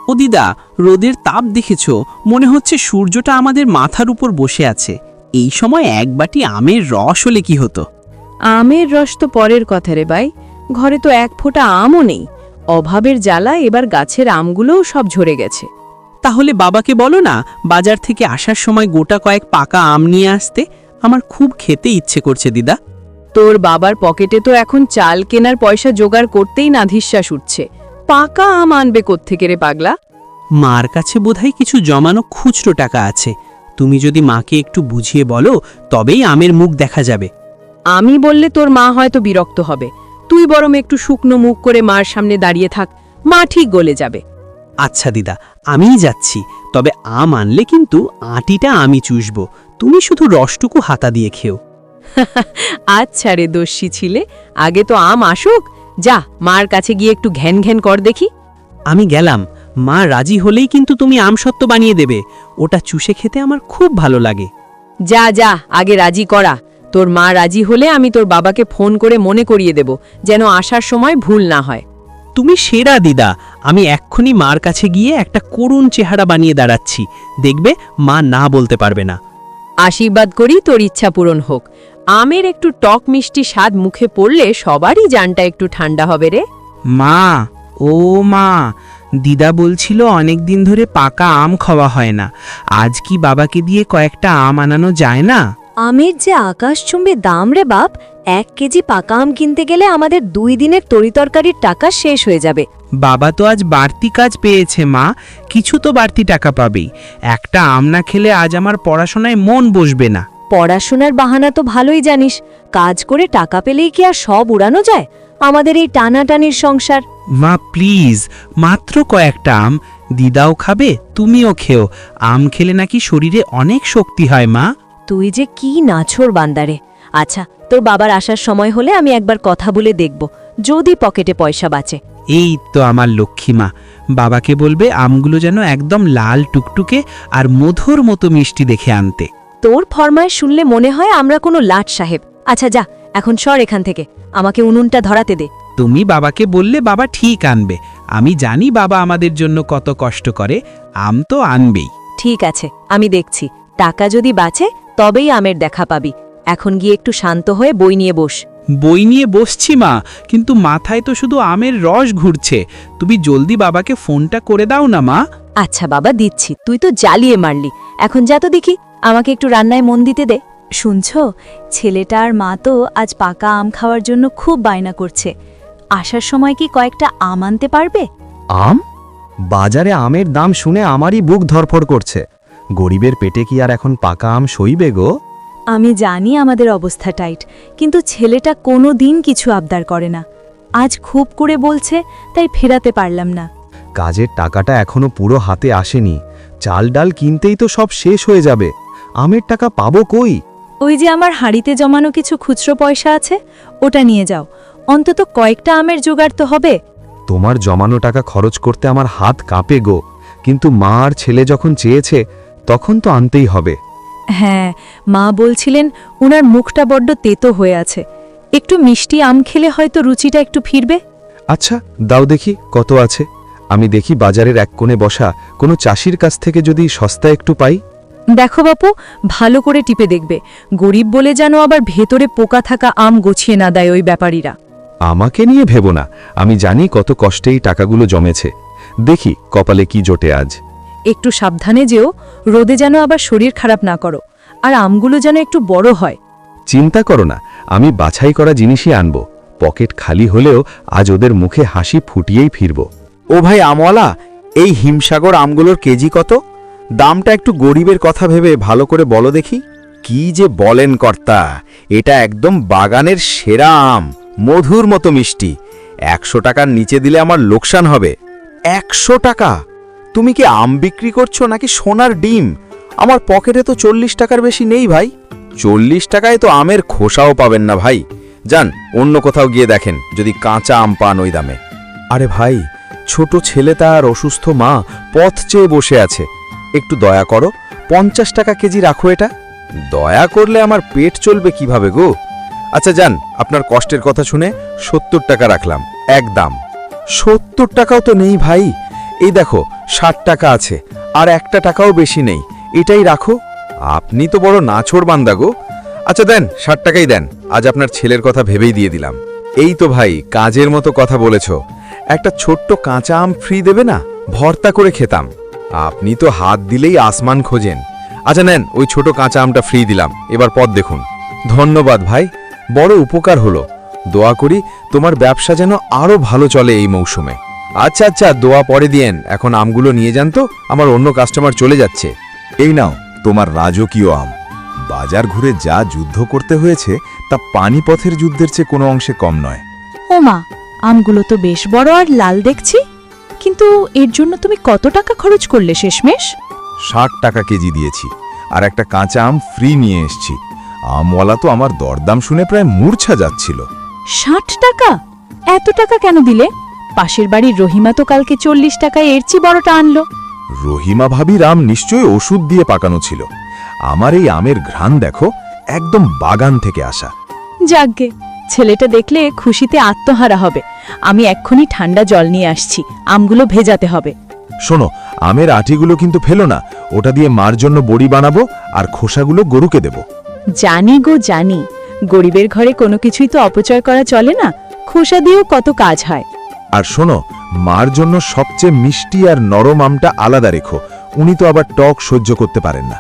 ও দিদা, রোদের তাপ দেখেছ? মনে হচ্ছে সূর্যটা আমাদের মাথার উপর বসে আছে। এই সময় এক বাটি আমের রস হলে কি হতো? আমের রস তো পরের কথা রে ভাই, ঘরে তো এক ফোঁটা আমও নেই। অভাবের জ্বালা এবার গাছের আমগুলোও সব ঝরে গেছে। তাহলে বাবাকে বলো না বাজার থেকে আসার সময় গোটা কয়েক পাকা আম নিয়ে আসতে। আমার খুব খেতে ইচ্ছে করছে দিদা। তোর বাবার পকেটে তো এখন চাল কেনার পয়সা জোগাড় করতেই নাধিশ্বাস উঠছে, পাকা আম আনবে কোত্থেকে রে পাগলা? মার কাছে বোধহয় কিছু জমানো খুচরো টাকা আছে। তুমি যদি মাকে একটু বুঝিয়ে বলো তবেই আমের মুখ দেখা যাবে। আমি বললে তোর মা হয়তো বিরক্ত হবে। তুই বরং একটু শুকনো মুখ করে মার সামনে দাঁড়িয়ে থাক, মা ঠিক গলে যাবে। আচ্ছা দিদা, আমিই যাচ্ছি। তবে আম আনলে কিন্তু আটিটা আমি চুষব, তুমি শুধু রসটুকু হাতা দিয়ে খেও। আচ্ছা রে দস্যি ছিলে, আগে তো আম আসুক। যা, মার কাছে গিয়ে একটু ঘ্যান ঘ্যান কর দেখি। আমি গেলাম। মা রাজি হলেই কিন্তু তুমি আমসত্ত্ব বানিয়ে দেবে। ওটা চুষে খেতে আমার খুব ভালো লাগে। যা যা, আগে রাজি করা। তোর মা রাজি হলে আমি তোর বাবাকে ফোন করে মনে করিয়ে দেব, যেন আসার সময় ভুল না হয়। তুমি সেরা দিদা। আমি এক্ষুনি মার কাছে গিয়ে একটা করুণ চেহারা বানিয়ে দাঁড়াচ্ছি। দেখবে মা না বলতে পারবে না। আশীর্বাদ করি তোর ইচ্ছা পূরণ হোক। আমের একটু টক মিষ্টি স্বাদ মুখে পড়লে সবারই জানটা একটু ঠান্ডা হবে রে। মা, ও মা, দিদা বলছিল অনেক দিন ধরে পাকা আম খাওয়া হয় না। আজ কি বাবাকে দিয়ে কয়েকটা আম আনানো যায় না? আমের যে আকাশচুম্বী দাম রে বাপ, 1 কেজি পাকা আম কিনতে গেলে আমাদের 2 দিনের তরিতরকারির টাকা শেষ হয়ে যাবে। বাবা তো আজ বাড়তি কাজ পেয়েছে মা, কিছু তো বাড়তি টাকা পাবেই। একটা আম না খেলে আজ আমার পড়াশোনায় মন বসবে না। পড়াশোনার বাহানা তো ভালোই জানিস, কাজ করে টাকা পেলেই কি আর সব উড়ানো যায়? আমাদের এই টানাটানির সংসার। মা প্লিজ, মাত্র কয়েকটা আম, দিদাও খাবে, তুমিও খেও। আম খেলে নাকি শরীরে অনেক শক্তি হয় মা। তুই যে কি নাছোড় বান্দারে। আচ্ছা, তোর বাবার আসার সময় হলে আমি একবার কথা বলে দেখব, যদি পকেটে পয়সা বাঁচে। এই তো আমার লক্ষ্মী মা। বাবাকে বলবে আমগুলো যেন একদম লাল টুকটুকে আর মধুর মতো মিষ্টি দেখে আনতে। তোর ফরমায় শুনলে মনে হয় আমরা কোনো লাট সাহেব। আচ্ছা যা, এখন সর এখান থেকে, আমাকে উনুনটা ধরাতে দে। তুমি বাবাকে বললে বাবা ঠিক আনবে। আমি জানি বাবা আমাদের জন্য কত কষ্ট করে, আম তো আনবেই। ঠিক আছে, আমি দেখছি। টাকা যদি বাঁচে তবেই আমের দেখা পাবি। এখন গিয়ে একটু শান্ত হয়ে বই নিয়ে বস। বই নিয়ে বসছি মা, কিন্তু মাথায় তো শুধু আমের রস ঘুরছে। তুমি জলদি বাবাকে ফোনটা করে দাও না মা। আচ্ছা বাবা, দিচ্ছি। তুই তো জ্বালিয়ে মারলি, এখন যা তো দেখি, আমাকে একটু রান্নায় মন দিতে দে। শুনছো, ছেলেটা আর মা তো আজ পাকা আম খাওয়ার জন্য খুব বায়না করছে। আসার সময় কি কয়েকটা আম আনতে পারবে? আম? বাজারে আমের দাম শুনে আমারই বুক ধরফড় করছে। গরিবের পেটে কি আর এখন পাকা আম সইবে গো? আমি জানি আমাদের অবস্থা টাইট, কিন্তু ছেলেটা কোনো দিন কিছু আবদার করে না। আজ খুব করে বলছে, তাই ফেরাতে পারলাম না। কাজের টাকাটা এখনো পুরো হাতে আসেনি। চাল ডাল কিনতেই তো সব শেষ হয়ে যাবে। আমের টাকা পাবো কই? ওই যে আমার হাঁড়িতে জমানো কিছু খুচরো পয়সা আছে, ওটা নিয়ে যাও। অন্তত কয়েকটা আমের জোগাড় তো হবে। তোমার জমানো টাকা খরচ করতে আমার হাত কাঁপে গো, কিন্তু মা আর ছেলে যখন চেয়েছে তখন তো আনতেই হবে। হ্যাঁ, মা বলছিলেন ওনার মুখটা বড্ড তেতো হয়ে আছে, একটু মিষ্টি আম খেলে হয়তো রুচিটা একটু ফিরবে। আচ্ছা দাও দেখি কত আছে। আমি দেখি বাজারের এক কোণে বসা কোনো চাষির কাছ থেকে যদি সস্তা একটু পাই। দেখো বাপু, ভালো করে টিপে দেখবে, গরিব বলে যেন আবার ভেতরে পোকা থাকা আম গোছিয়ে না দেয় ওই ব্যাপারীরা। আমাকে নিয়ে ভেবো না, আমি জানি কত কষ্টে এই টাকাগুলো জমেছে। দেখি কপালে কি জোটে আজ। একটু সাবধানে যেও, রোদে যেন আবার শরীর খারাপ না করো, আর আমগুলো যেন একটু বড় হয়। চিন্তা করো না, আমি বাছাই করা জিনিসই আনবো। পকেট খালি হলেও আজ ওদের মুখে হাসি ফুটিয়েই ফিরব। ও ভাই আমওয়ালা, এই হিমসাগর আমগুলোর কেজি কত? দামটা একটু গরিবের কথা ভেবে ভালো করে বলো দেখি। কি যে বলেন কর্তা, এটা একদম বাগানের সেরা আম, মধুর মতো মিষ্টি। 100 টাকার নিচে দিলে আমার লোকসান হবে। 100 টাকা? তুমি কি আম বিক্রি করছো নাকি সোনার ডিম? আমার পকেটে তো 40 টাকার বেশি নেই ভাই। 40 টাকায় তো আমের খোসাও পাবেন না ভাই। যান অন্য কোথাও গিয়ে দেখেন, যদি কাঁচা আম পান ওই দামে। আরে ভাই, ছোট ছেলে তার অসুস্থ মা পথ চেয়ে বসে আছে, একটু দয়া করো, 50 টাকা কেজি রাখো এটা। দয়া করলে আমার পেট চলবে কিভাবে গো? আচ্ছা যান, আপনার কষ্টের কথা শুনে 70 টাকা রাখলাম একদম। 70 টাকাও তো নেই ভাই, এই দেখো 60 টাকা আছে, আর 1 টাকাও বেশি নেই, এটাই রাখো। আপনি তো বড় নাছোড় বান্দা গো। আচ্ছা দেন, 60 টাকাই দেন, আজ আপনার ছেলের কথা ভেবেই দিয়ে দিলাম। এই তো ভাই, কাজের মতো কথা বলেছ। একটা ছোট্ট কাঁচা আম ফ্রি দেবে না? ভর্তা করে খেতাম। আপনি তো হাত দিলেই আসমান খোঁজেন। আচ্ছা নেন, ওই ছোট কাঁচা আমটা ফ্রি দিলাম, এবার পথ দেখুন। ধন্যবাদ ভাই, বড় উপকার হলো। দোয়া করি তোমার ব্যবসা যেন আরো ভালো চলে এই মৌসুমে। আচ্ছা আচ্ছা, দোয়া পরে দিয়েন, এখন আমগুলো নিয়ে যান তো, আমার অন্য কাস্টমার চলে যাচ্ছে। এই নাও তোমার রাজকীয় আম। বাজার ঘুরে যা যুদ্ধ করতে হয়েছে তা পানিপথের যুদ্ধের চেয়ে কোনো অংশে কম নয়। ওমা, আমগুলো তো বেশ বড় আর লাল দেখছি, কিন্তু এর জন্য তুমি কত টাকা খরচ করলে শেষমেশ? 60 টাকা কেজি দিয়েছি, আর একটা কাঁচা আম ফ্রি নিয়ে এসছি। আমওয়ালা তো আমার দরদাম শুনে প্রায় মূর্ছা যাচ্ছিল। 60 টাকা? এত টাকা কেন দিলে? পাশের বাড়ির রহিমা তো কালকে 40 টাকায় এর চেয়ে বড়টা আনলো। রহিমা ভাবির আম নিশ্চয়ই ওষুধ দিয়ে পাকানো ছিল। আমার এই আমের ঘ্রাণ দেখো, একদম বাগান থেকে আসা। যাকগে, ছেলেটা দেখলে খুশিতে আত্মহারা হবে। আমি এক্ষুনি ঠান্ডা জল নিয়ে আসছি, আমগুলো ভেজাতে হবে। শোনো, আমের আটিগুলো কিন্তু ফেলো না, ওটা দিয়ে মার জন্য বড়ি বানাবো, আর খোসাগুলো গরুকে দেব। জানি গো জানি, গরিবের ঘরে কোনো কিছুই তো অপচয় করা চলে না, খোসা দিয়েও কত কাজ হয়। আর শোনো, মার জন্য সবচেয়ে মিষ্টি আর নরম আমটা আলাদা রেখো, উনি তো আবার টক সহ্য করতে পারেন না।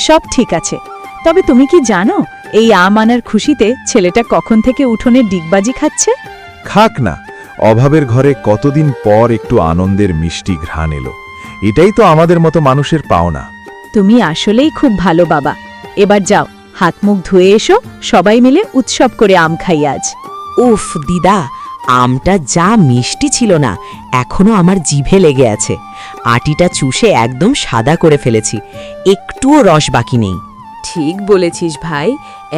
সব ঠিক আছে, তবে তুমি কি জানো এই আম আনার খুশিতে ছেলেটা কখন থেকে উঠোনে ডিগবাজি খাচ্ছে? খাক না, অভাবের ঘরে কতদিন পর একটু আনন্দের মিষ্টি ঘ্রাণ এলো। এটাই তো আমাদের মতো মানুষের পাওনা। তুমি আসলেই খুব ভালো বাবা। এবার যাও, হাত মুখ ধুয়ে এসো, সবাই মিলে উৎসব করে আম খাই আজ। উফ দিদা, আমটা যা মিষ্টি ছিল না, এখনো আমার জিভে লেগে আছে। আটিটা চুষে একদম সাদা করে ফেলেছি, একটুও রস বাকি নেই। ঠিক বলেছিস ভাই,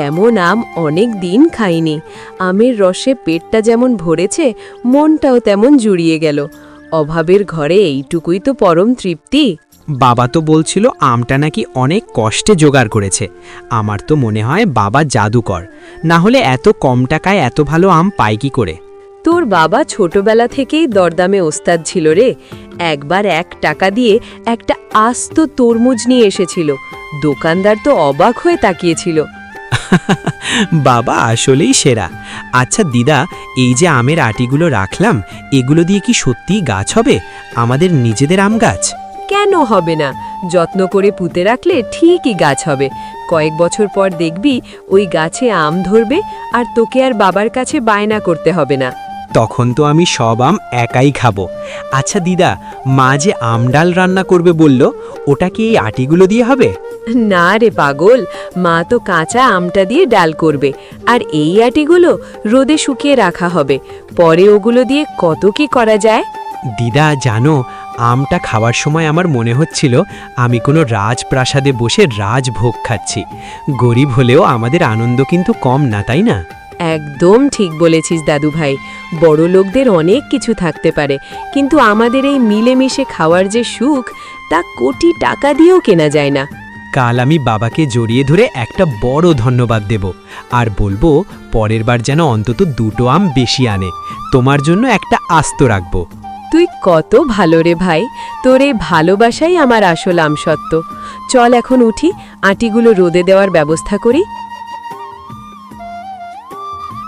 এমন আম অনেক দিন খাইনি। আমের রসে পেটটা যেমন ভরেছে, মনটাও তেমন জুড়িয়ে গেল। অভাবের ঘরে এইটুকুই তো পরম তৃপ্তি। বাবা তো বলছিল আমটা নাকি অনেক কষ্টে জোগাড় করেছে। আমার তো মনে হয় বাবা জাদুকর, না হলে এত কম টাকায় এত ভালো আম পায় কি করে। তোর বাবা ছোটবেলা থেকেই দরদামে ওস্তাদ ছিল রে। একবার 1 টাকা দিয়ে একটা আস্ত তরমুজ নিয়ে এসেছিল, দোকানদার তো অবাক হয়ে তাকিয়েছিল। বাবা আসলেই সেরা। আচ্ছা দিদা, এই যে আমের আটিগুলো রাখলাম, এগুলো দিয়ে কি সত্যিই গাছ হবে, আমাদের নিজেদের আম গাছ? কেন হবে না? যত্ন করে পুঁতে রাখলে ঠিকই গাছ হবে। কয়েক বছর পর দেখবি ওই গাছে আম ধরবে, আর তোকে আর বাবার কাছে বায়না করতে হবে না। তখন তো আমি সব আম একাই খাবো। আচ্ছা দিদা, মা যে আম ডাল রান্না করবে বলল, ওটা কি এই আটিগুলো দিয়ে হবে? না রে পাগল, মা তো কাঁচা আমটা দিয়ে ডাল করবে, আর এই আটিগুলো রোদে শুকিয়ে রাখা হবে। পরে ওগুলো দিয়ে কত কি করা যায়। দিদা জানো, আমটা খাওয়ার সময় আমার মনে হচ্ছিল আমি কোনো রাজপ্রাসাদে বসে রাজভোগ খাচ্ছি। গরিব হলেও আমাদের আনন্দ কিন্তু কম না, তাই না? একদম ঠিক বলেছিস দাদু ভাই। বড় লোকদের অনেক কিছু থাকতে পারে, কিন্তু আমাদের এই মিলেমিশে খাওয়ার যে সুখ, তা কোটি টাকা দিয়েও কেনা যায় না। কাল আমি বাবাকে জড়িয়ে ধরে একটা বড় ধন্যবাদ দেব, আর বলবো পরের বার যেন অন্তত 2টো আম বেশি আনে, তোমার জন্য একটা আস্ত রাখবো। তুই কত ভালো রে ভাই, তোর এই ভালোবাসাই আমার আসল আমসত্ত্ব। চল এখন উঠি, আটিগুলো রোদে দেওয়ার ব্যবস্থা করি।